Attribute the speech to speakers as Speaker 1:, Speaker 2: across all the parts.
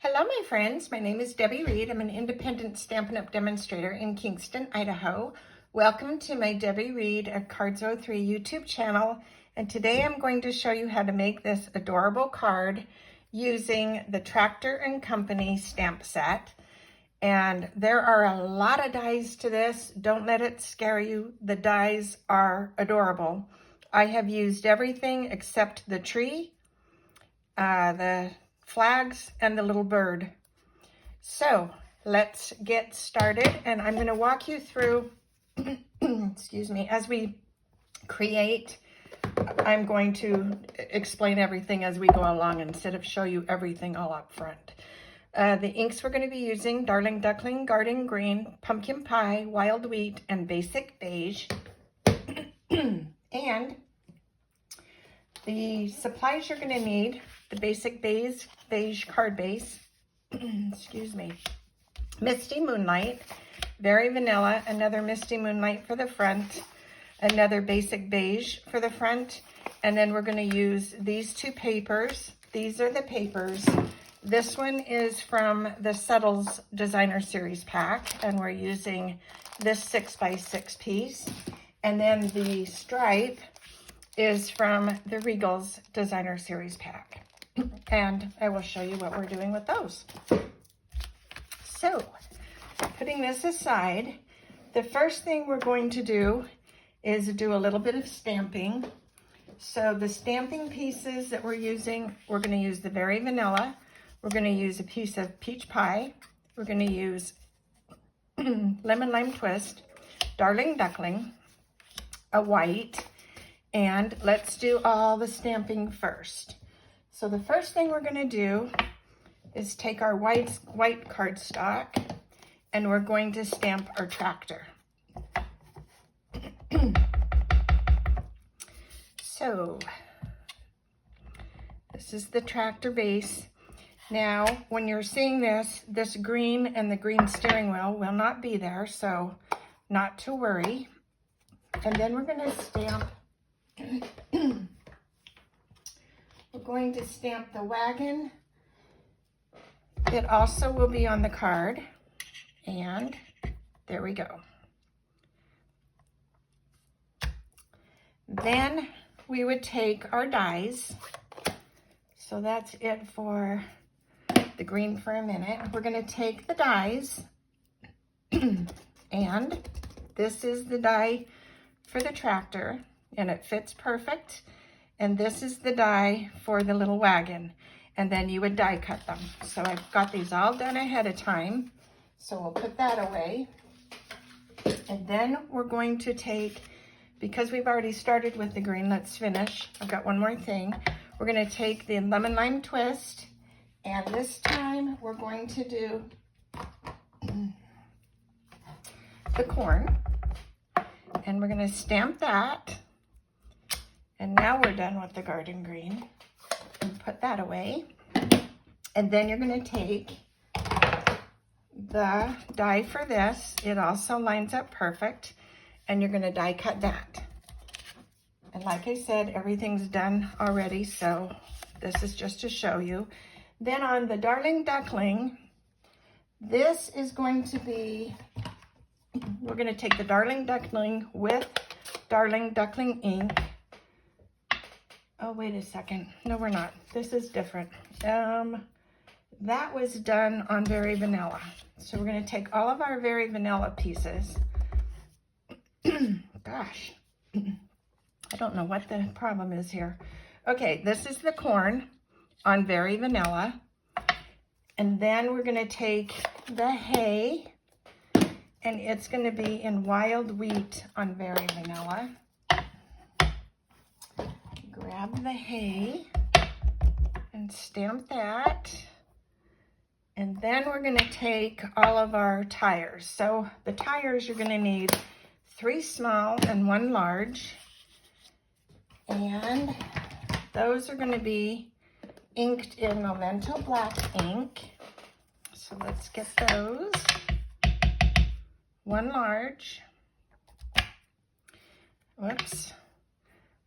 Speaker 1: Hello, my friends. My name is Debbie Reed. I'm an independent Stampin' Up! Demonstrator in Kingston, Idaho. Welcome to my Debbie Reed at Cards03 YouTube channel. And today I'm going to show you how to make this adorable card using the Tractor & Company stamp set. And there are a lot of dies to this. Don't let it scare you. The dies are adorable. I have used everything except the tree, the flags, and the little bird. So let's get started, and I'm going to walk you through excuse me, as we create. I'm going to explain everything as we go along instead of show you everything all up front. The inks we're going to be using: Darling Duckling, Garden Green, Pumpkin Pie, Wild Wheat, and Basic Beige. And the supplies you're going to need: the Basic Beige card base, excuse me, Misty Moonlight, Very Vanilla, another Misty Moonlight for the front, another Basic Beige for the front, and then we're going to use these two papers. These are the papers. This one is from the Settles Designer Series pack, and we're using this 6x6 piece. And then the stripe is from the Regal's Designer Series pack. And I will show you what we're doing with those. So, putting this aside, the first thing we're going to do is do a little bit of stamping. So the stamping pieces that we're using, we're going to use the Very Vanilla. We're going to use a piece of Peach Pie. We're going to use Lemon Lime Twist, Darling Duckling, a white, and let's do all the stamping first. So the first thing we're going to do is take our white cardstock, and we're going to stamp our tractor. So this is the tractor base. Now, when you're seeing this green and the green steering wheel will not be there, so not to worry. And then we're going to stamp we're going to stamp the wagon. It also will be on the card. And there we go. Then we would take our dies. So that's it for the green for a minute. We're going to take the dies, and this is the die for the tractor, and it fits perfect. And this is the die for the little wagon, and then you would die cut them. So I've got these all done ahead of time. So we'll put that away. And then we're going to take, because we've already started with the green, let's finish. I've got one more thing. We're going to take the Lemon Lime Twist, and this time we're going to do the corn. And we're going to stamp that. And now we're done with the garden green. And put that away. And then you're going to take the die for this. It also lines up perfect. And you're going to die cut that. And like I said, everything's done already, so this is just to show you. Then on the Darling Duckling, this is going to be, we're going to take the Darling Duckling with Darling Duckling ink. Oh, wait a second. No, we're not. This is different. That was done on Very Vanilla. So we're going to take all of our Very Vanilla pieces. Gosh, I don't know what the problem is here. Okay, this is the corn on Very Vanilla. And then we're going to take the hay, and it's going to be in Wild Wheat on Very Vanilla. Grab the hay and stamp that. And then we're going to take all of our tires. So the tires, you're going to need 3 small and 1 large. And those are going to be inked in Memento black ink. So let's get those. 1 large. Whoops.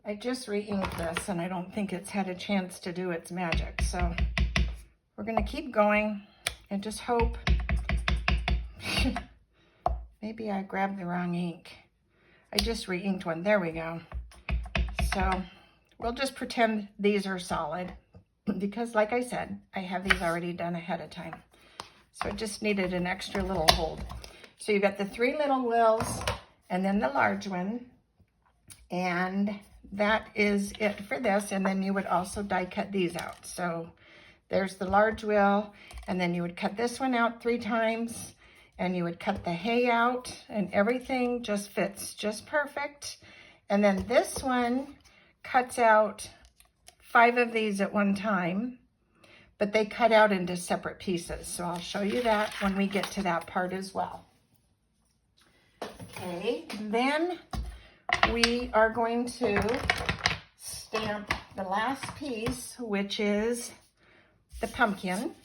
Speaker 1: I just re-inked this, and I don't think it's had a chance to do its magic. So we're gonna keep going and just hope. Maybe I grabbed the wrong ink. I just re-inked one, there we go. So we'll just pretend these are solid because like I said, I have these already done ahead of time. So it just needed an extra little hold. So you got the 3 little wheels and then the large one. And that is it for this. And then you would also die cut these out. So there's the large wheel, and then you would cut this one out 3 times, and you would cut the hay out, and everything just fits just perfect. And then this one cuts out 5 of these at one time, but they cut out into separate pieces. So I'll show you that when we get to that part as well. Okay, then we are going to stamp the last piece, which is the pumpkin.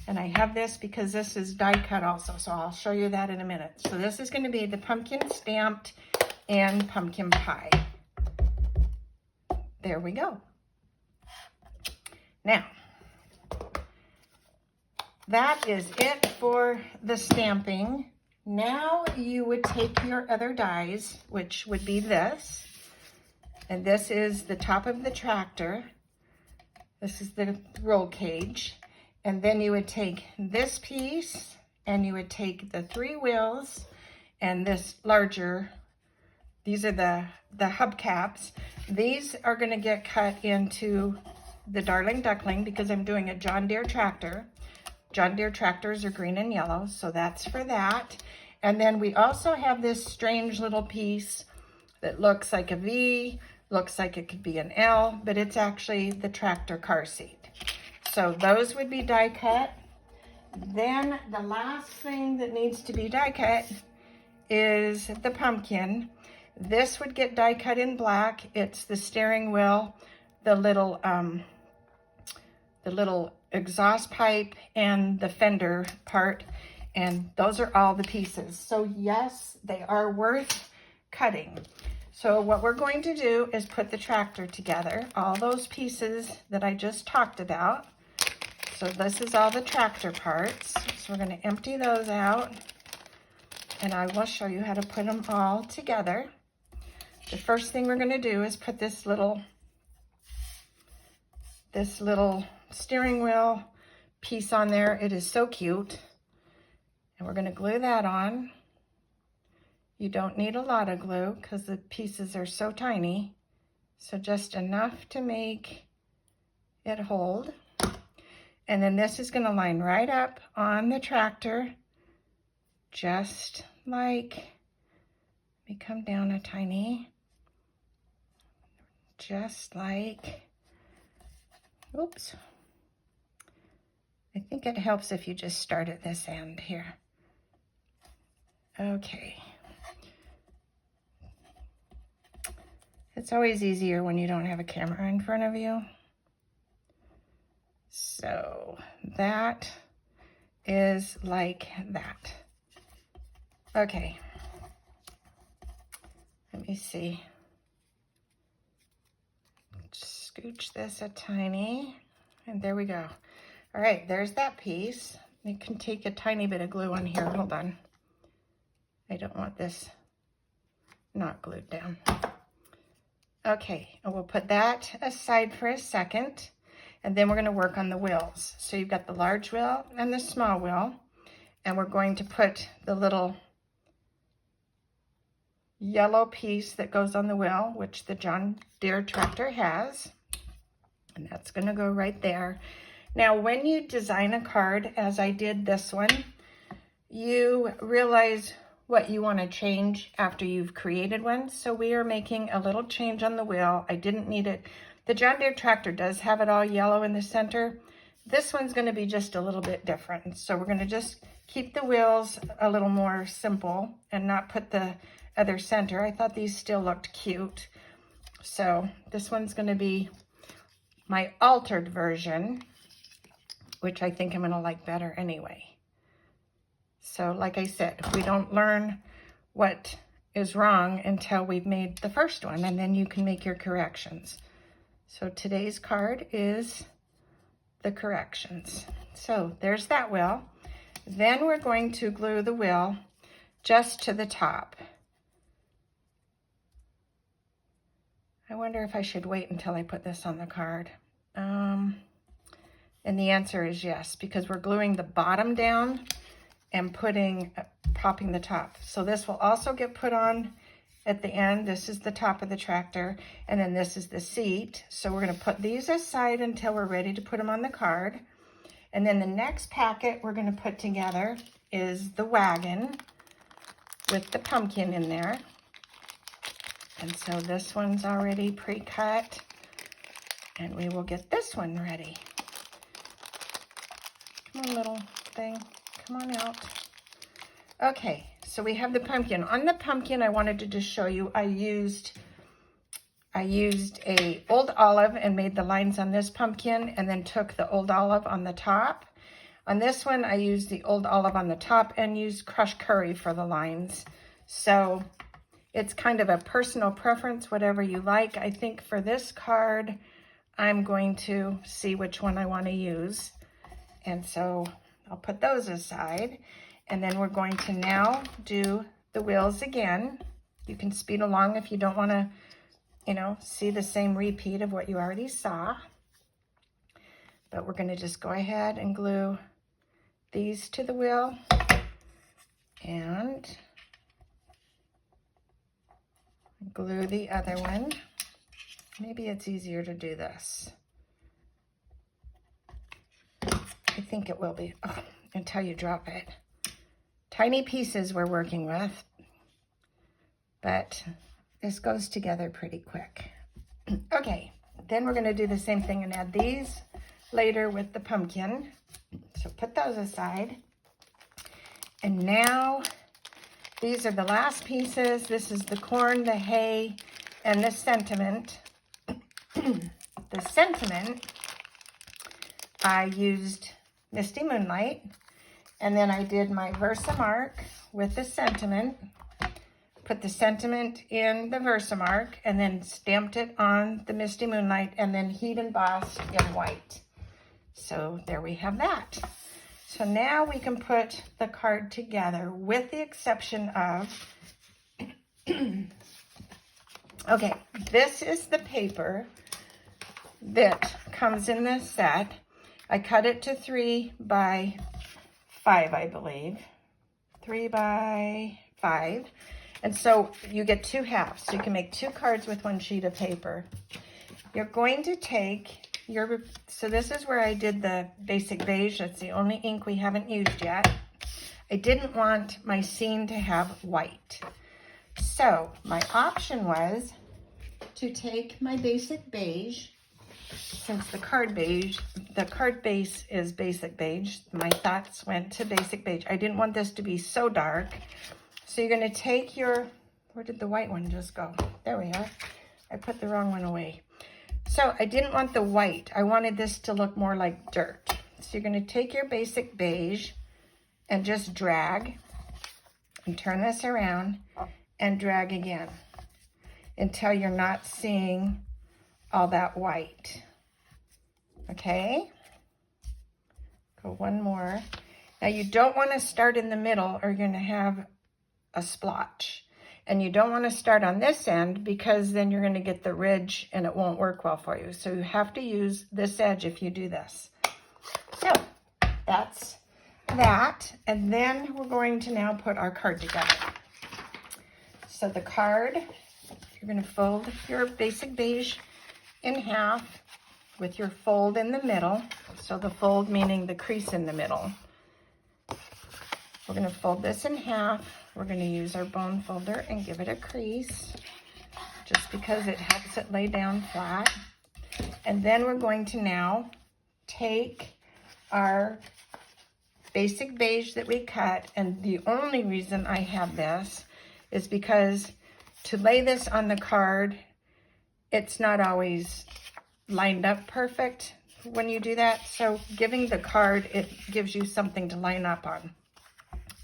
Speaker 1: And I have this because this is die cut also, so I'll show you that in a minute. So this is going to be the pumpkin stamped and pumpkin pie. There we go. Now, that is it for the stamping. Now you would take your other dies, which would be this, and this is the top of the tractor. This is the roll cage. And then you would take this piece and you would take the 3 wheels and this larger, these are the hubcaps. These are gonna get cut into the Darling Duckling because I'm doing a John Deere tractor. John Deere tractors are green and yellow, so that's for that. And then we also have this strange little piece that looks like a V, looks like it could be an L, but it's actually the tractor car seat. So those would be die cut. Then the last thing that needs to be die cut is the pumpkin. This would get die cut in black. It's the steering wheel, the little exhaust pipe, and the fender part. And those are all the pieces. So yes, they are worth cutting. So what we're going to do is put the tractor together, all those pieces that I just talked about. So this is all the tractor parts. So we're going to empty those out, and I will show you how to put them all together. The first thing we're going to do is put this little steering wheel piece on there. It is so cute. And we're going to glue that on. You don't need a lot of glue because the pieces are so tiny. So just enough to make it hold. And then this is going to line right up on the tractor, just like, let me come down a tiny, just like, oops. I think it helps if you just start at this end here. Okay. It's always easier when you don't have a camera in front of you. So that is like that. Okay. Let me see. Scooch this a tiny, and there we go. All right, there's that piece. You can take a tiny bit of glue on here. Hold on. I don't want this not glued down. Okay, and we'll put that aside for a second, and then we're going to work on the wheels. So you've got the large wheel and the small wheel, and we're going to put the little yellow piece that goes on the wheel, which the John Deere tractor has, and that's going to go right there. Now, when you design a card, as I did this one, you realize what you want to change after you've created one. So we are making a little change on the wheel. I didn't need it. The John Deere tractor does have it all yellow in the center. This one's going to be just a little bit different. So we're going to just keep the wheels a little more simple and not put the other center. I thought these still looked cute. So this one's going to be my altered version, which I think I'm going to like better anyway. So like I said, we don't learn what is wrong until we've made the first one, and then you can make your corrections. So today's card is the corrections. So there's that wheel. Then we're going to glue the wheel just to the top. I wonder if I should wait until I put this on the card. And the answer is yes, because we're gluing the bottom down and popping the top. So this will also get put on at the end. This is the top of the tractor, and then this is the seat. So we're going to put these aside until we're ready to put them on the card. And then the next packet we're going to put together is the wagon with the pumpkin in there. And so this one's already pre-cut, and we will get this one ready. Come on, little thing, come on out. Okay, so we have the pumpkin. On the pumpkin, I wanted to just show you, I used a old olive and made the lines on this pumpkin, and then took the old olive on the top. On this one, I used the old olive on the top and used crushed curry for the lines. So it's kind of a personal preference, whatever you like. I think for this card, I'm going to see which one I want to use. And so I'll put those aside. And then we're going to now do the wheels again. You can speed along if you don't want to, see the same repeat of what you already saw. But we're going to just go ahead and glue these to the wheel. And glue the other one. Maybe it's easier to do this. I think it will be. Oh, until you drop it. Tiny pieces we're working with, but this goes together pretty quick. Okay, then we're going to do the same thing and add these later with the pumpkin. So put those aside. And now these are the last pieces. This is the corn, the hay, and the sentiment. The sentiment, I used Misty Moonlight, and then I did my Versamark with the sentiment, put the sentiment in the Versamark, and then stamped it on the Misty Moonlight, and then heat embossed in white. So there we have that. So now we can put the card together with the exception of, okay, this is the paper that comes in this set. I cut it to 3 by 5, I believe. 3 by 5. And so you get 2 halves. So you can make 2 cards with 1 sheet of paper. You're going to take so this is where I did the basic beige. That's the only ink we haven't used yet. I didn't want my scene to have white. So my option was to take my basic beige. Since the card base is basic beige, my thoughts went to basic beige. I didn't want this to be so dark. So you're going to take where did the white one just go? There we are. I put the wrong one away. So I didn't want the white. I wanted this to look more like dirt. So you're going to take your basic beige and just drag and turn this around and drag again until you're not seeing all that white. Okay? Go one more. Now you don't want to start in the middle or you're going to have a splotch. And you don't want to start on this end because then you're going to get the ridge and it won't work well for you. So you have to use this edge if you do this. So that's that. And then we're going to now put our card together. So the card, you're going to fold your basic beige in half with your fold in the middle. So the fold meaning the crease in the middle. We're going to fold this in half. We're going to use our bone folder and give it a crease just because it helps it lay down flat. And then we're going to now take our basic beige that we cut, and the only reason I have this is because to lay this on the card, it's not always lined up perfect when you do that. So giving the card, it gives you something to line up on.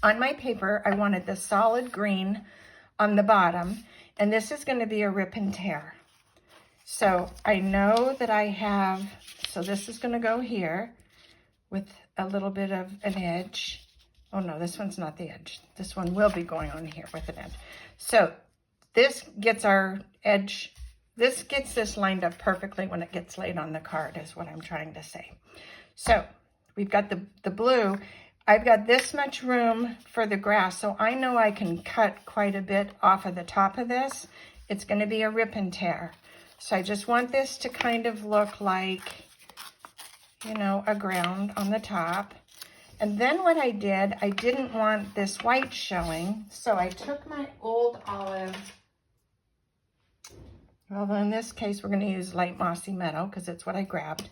Speaker 1: On my paper, I wanted the solid green on the bottom, and this is going to be a rip and tear. So I know that I have So this is going to go here with a little bit of an edge. Oh no, this one's not the edge. This one will be going on here with an edge. So this gets our edge, this gets this lined up perfectly when it gets laid on the card is what I'm trying to say. So we've got the blue. I've got this much room for the grass, so I know I can cut quite a bit off of the top of this. It's going to be a rip and tear. So I just want this to kind of look like, you know, a ground on the top. And then what I did, I didn't want this white showing, so I took my old olive. Well, in this case, we're going to use light mossy meadow because it's what I grabbed.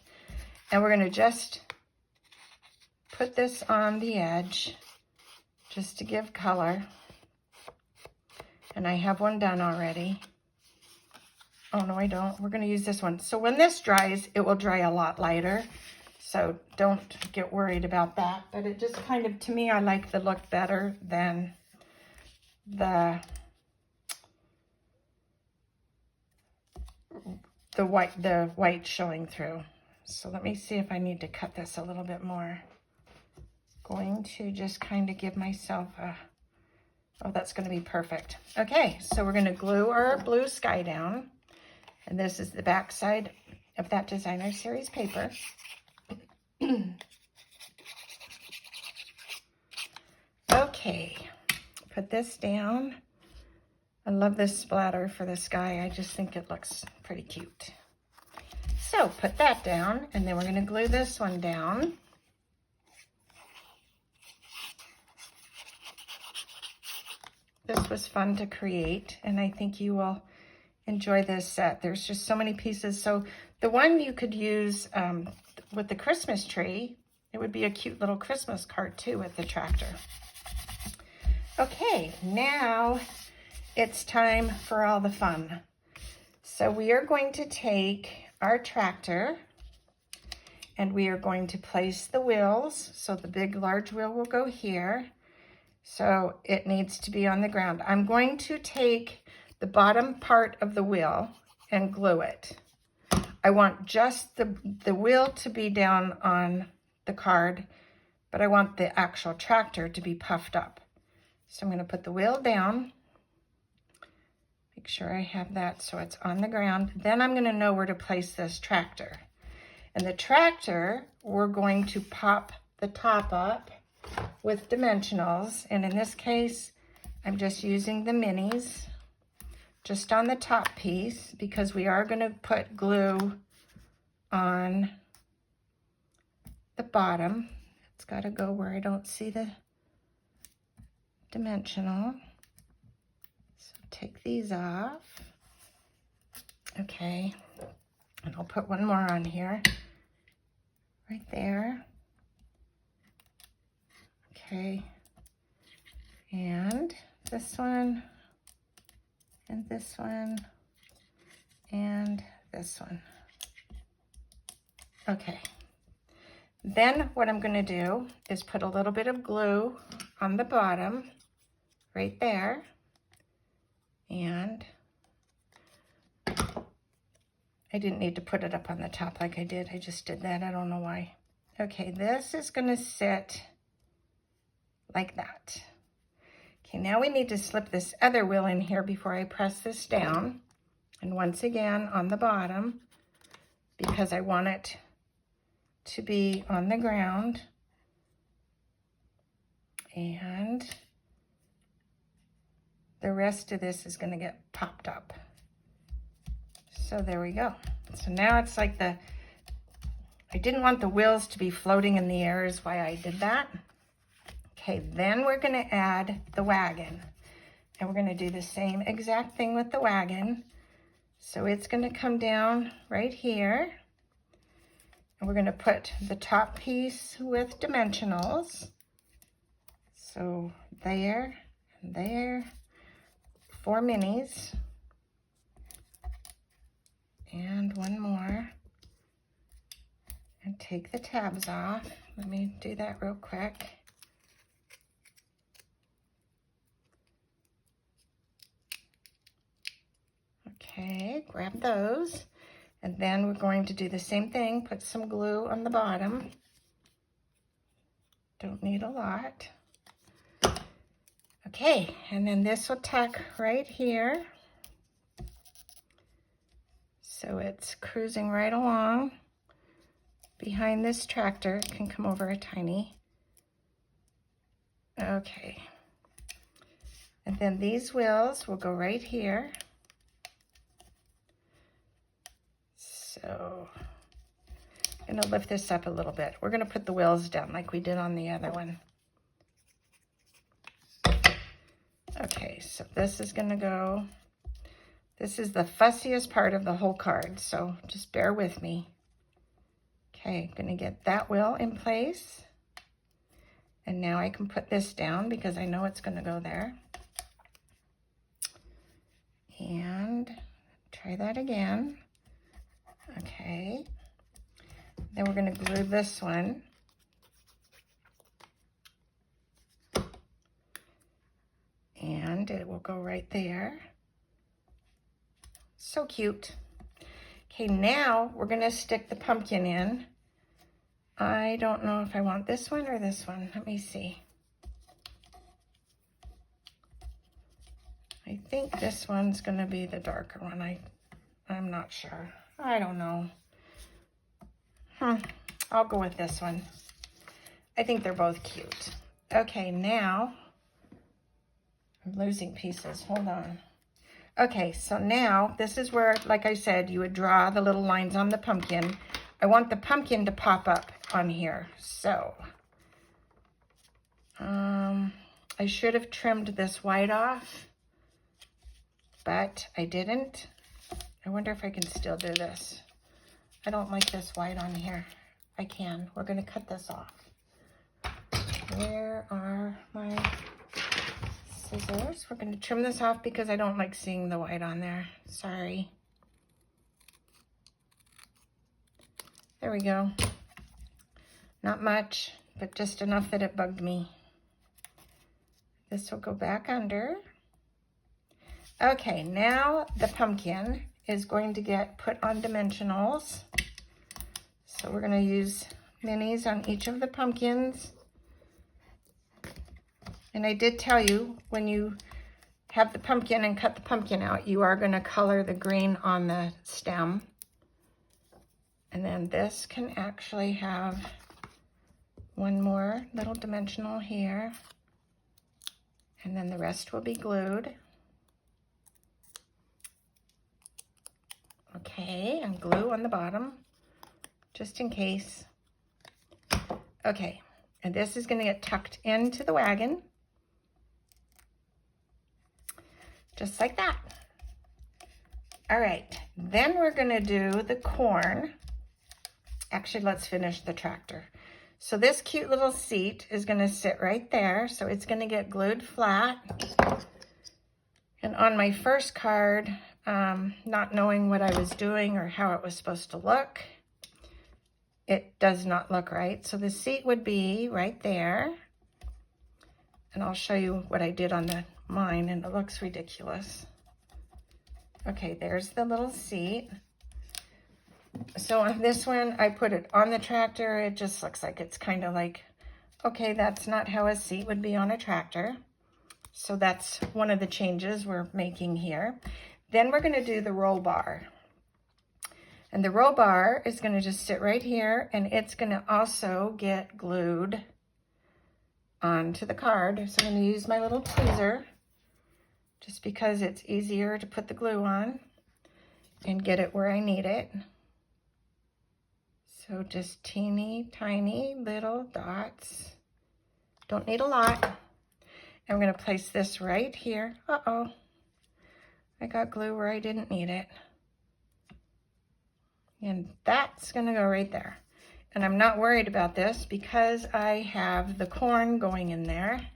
Speaker 1: And we're going to just put this on the edge just to give color. And I have one done already. Oh, no, I don't. We're going to use this one. So when this dries, it will dry a lot lighter. So don't get worried about that. But it just kind of, to me, I like the look better than the white showing through. So let me see if I need to cut this a little bit more. Going to just kind of give myself a, oh, that's going to be perfect. Okay, so we're going to glue our blue sky down. And this is the back side of that designer series paper. Okay, put this down. I love this splatter for the sky. I just think it looks pretty cute. So put that down, and then we're going to glue this one down. This was fun to create, and I think you will enjoy this set. There's just so many pieces. So the one you could use with the Christmas tree, it would be a cute little Christmas card too with the tractor. Okay, now it's time for all the fun. So we are going to take our tractor and we are going to place the wheels. So the big large wheel will go here. So it needs to be on the ground. I'm going to take the bottom part of the wheel and glue it. I want just the wheel to be down on the card, but I want the actual tractor to be puffed up. So I'm going to put the wheel down, make sure I have that so it's on the ground. Then I'm going to know where to place this tractor. And the tractor, we're going to pop the top up with dimensionals. And in this case, I'm just using the minis just on the top piece because we are going to put glue on the bottom. It's got to go where I don't see the dimensional. So take these off. Okay, and I'll put one more on here, right there. Okay, and this one, and this one, and this one. Okay, then what I'm going to do is put a little bit of glue on the bottom, right there, and I didn't need to put it up on the top like I did. I just did that. I don't know why. Okay, this is going to sit like that. Okay, now we need to slip this other wheel in here before I press this down. And once again on the bottom, because I want it to be on the ground. And the rest of this is going to get popped up. So there we go. So now it's like I didn't want the wheels to be floating in the air is why I did that. Okay, then we're going to add the wagon. And we're going to do the same exact thing with the wagon. So it's going to come down right here. And we're going to put the top piece with dimensionals. So there and there, 4 minis. And one more. And take the tabs off. Let me do that real quick. Okay, grab those. And then we're going to do the same thing, put some glue on the bottom. Don't need a lot. Okay, and then this will tuck right here. So it's cruising right along behind this tractor. It can come over a tiny. Okay. And then these wheels will go right here. So I'm gonna lift this up a little bit. We're gonna put the wheels down like we did on the other one. Okay, so this is gonna go, this is the fussiest part of the whole card, so just bear with me. Okay, I'm gonna get that wheel in place. And now I can put this down because I know it's gonna go there. And try that again. Okay. Then we're gonna glue this one. And it will go right there. So cute. Okay, now we're gonna stick the pumpkin in. I don't know if I want this one or this one. Let me see. I think this one's gonna be the darker one. I'm not sure. I don't know. I'll go with this one. I think they're both cute. Okay, now I'm losing pieces. Hold on. Okay, so now this is where, like I said, you would draw the little lines on the pumpkin. I want the pumpkin to pop up on here. So I should have trimmed this white off, but I didn't. I wonder if I can still do this. I don't like this white on here. I can. We're going to cut this off. Where are my scissors? We're going to trim this off because I don't like seeing the white on there. Sorry. There we go. Not much, but just enough that it bugged me. This will go back under. Okay, now the pumpkin is going to get put on dimensionals. So we're going to use minis on each of the pumpkins. And I did tell you, when you have the pumpkin and cut the pumpkin out, you are going to color the green on the stem. And then this can actually have one more little dimensional here. And then the rest will be glued. Okay, and glue on the bottom, just in case. Okay, and this is going to get tucked into the wagon. Just like that. All right, then we're going to do the corn. Actually, let's finish the tractor. So this cute little seat is going to sit right there. So it's going to get glued flat. And on my first card, not knowing what I was doing or how it was supposed to look, it does not look right. So the seat would be right there. And I'll show you what I did on mine, and it looks ridiculous. Okay, there's the little seat. So on this one, I put it on the tractor. It just looks like it's kind of like, okay, that's not how a seat would be on a tractor. So that's one of the changes we're making here. Then we're going to do the roll bar. And the roll bar is going to just sit right here, and it's going to also get glued onto the card. So I'm going to use my little tweezer just because it's easier to put the glue on and get it where I need it. So just teeny tiny little dots. Don't need a lot. And we're going to place this right here. Uh-oh. I got glue where I didn't need it. And that's going to go right there. And I'm not worried about this because I have the corn going in there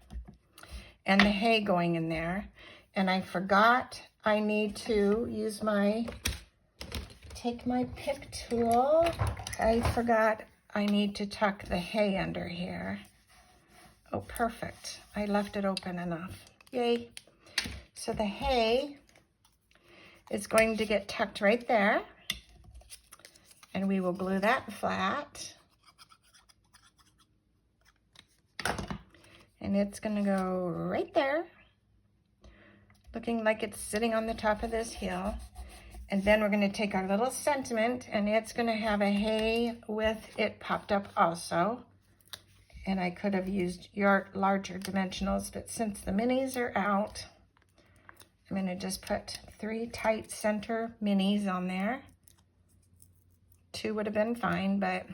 Speaker 1: and the hay going in there. And I forgot I need to use take my pick tool. I forgot I need to tuck the hay under here. Oh, perfect. I left it open enough. Yay. So the hay is going to get tucked right there. And we will glue that flat. And it's gonna go right there, looking like it's sitting on the top of this hill. And then we're gonna take our little sentiment, and it's gonna have a hay with it popped up also. And I could have used your larger dimensionals, but since the minis are out, I'm gonna just put 3 tight center minis on there. 2 would have been fine, but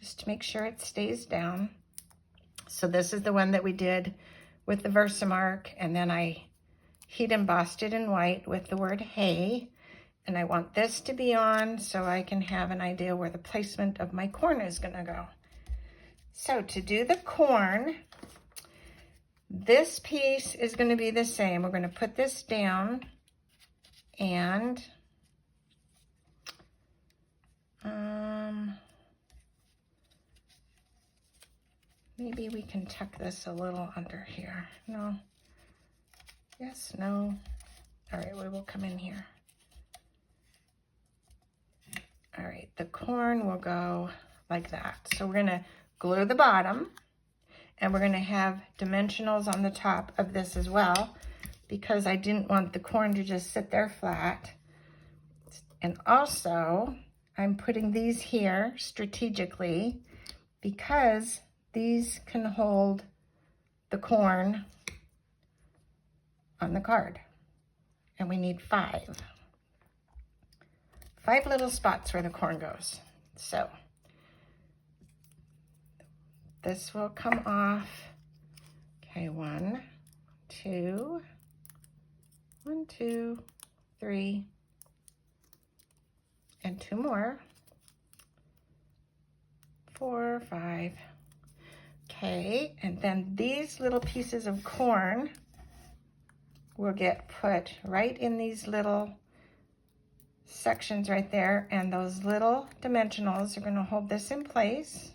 Speaker 1: just to make sure it stays down. So this is the one that we did with the Versamark, and then I heat embossed it in white with the word hay. And I want this to be on so I can have an idea where the placement of my corn is gonna go. So to do the corn, this piece is gonna be the same. We're gonna put this down and maybe we can tuck this a little under here. No, yes, no. All right, we will come in here. All right, the corn will go like that. So we're gonna glue the bottom, and we're gonna have dimensionals on the top of this as well, because I didn't want the corn to just sit there flat. And also, I'm putting these here strategically because these can hold the corn on the card. And we need 5. 5 little spots where the corn goes. So this will come off. Okay, 1, 2, 1, 2, 3, and 2 more. 4, 5. Okay, and then these little pieces of corn will get put right in these little sections right there, and those little dimensionals are going to hold this in place.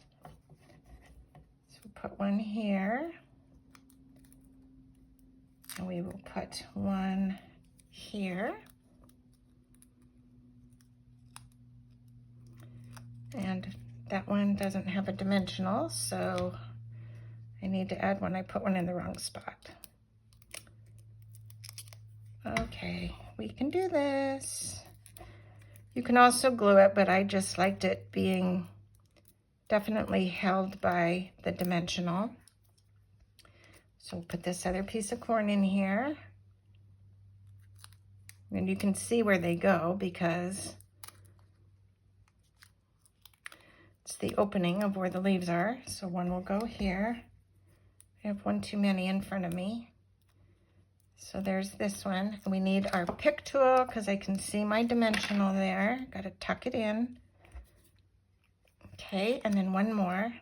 Speaker 1: So we'll put one here, and we will put one here, and that one doesn't have a dimensional, so I need to add one. I put one in the wrong spot. Okay, we can do this. You can also glue it, but I just liked it being definitely held by the dimensional. So we'll put this other piece of corn in here. And you can see where they go because it's the opening of where the leaves are. So one will go here. I have one too many in front of me. So there's this one. We need our pick tool because I can see my dimensional there. Got to tuck it in. Okay, and then one more.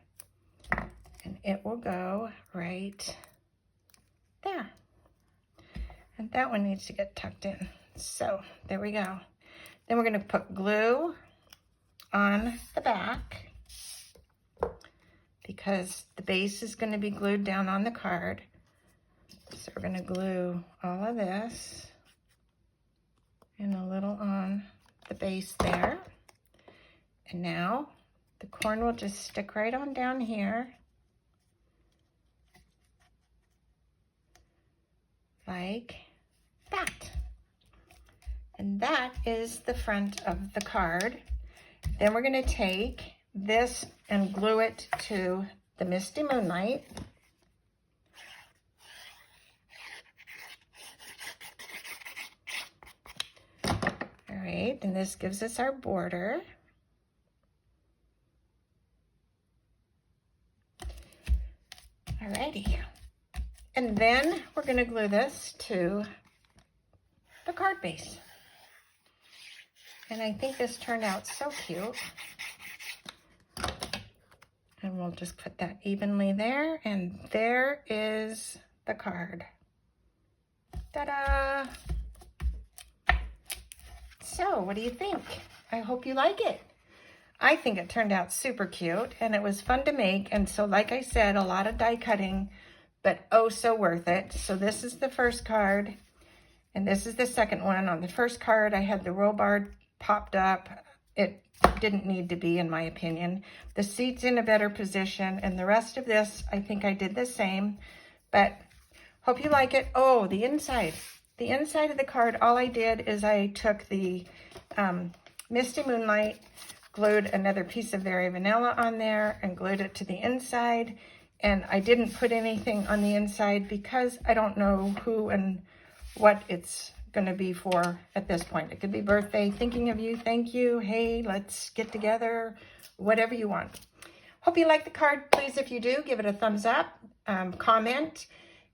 Speaker 1: And it will go right there. And that one needs to get tucked in. So there we go. Then we're going to put glue on the back because the base is going to be glued down on the card. So we're going to glue all of this and a little on the base there. And now the corn will just stick right on down here like that. And that is the front of the card. Then we're going to take this and glue it to the Misty Moonlight. All right, and this gives us our border. Alrighty, and then we're going to glue this to the card base. And I think this turned out so cute. And we'll just put that evenly there, and there is the card. Ta-da! So, what do you think? I hope you like it. I think it turned out super cute, and it was fun to make, and so like I said, a lot of die cutting, but oh so worth it. So this is the first card, and this is the second one. On the first card, I had the roll bar popped up. it didn't need to be, in my opinion. The seat's in a better position, and the rest of this, I think I did the same, but hope you like it. Oh, the inside. The inside of the card, all I did is I took the Misty Moonlight, glued another piece of Very Vanilla on there, and glued it to the inside. And I didn't put anything on the inside because I don't know who and what it's going to be for at this point. It could be birthday, thinking of you, thank you, hey, let's get together, whatever you want. Hope you like the card. Please, if you do, give it a thumbs up, comment,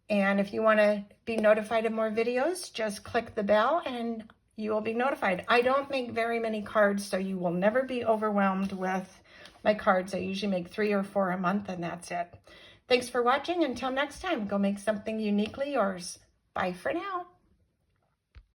Speaker 1: and if you want to be notified of more videos, just click the bell and you will be notified. I don't make very many cards, so you will never be overwhelmed with my cards. I usually make 3 or 4 a month, and that's it. Thanks for watching. Until next time, go make something uniquely yours. Bye for now.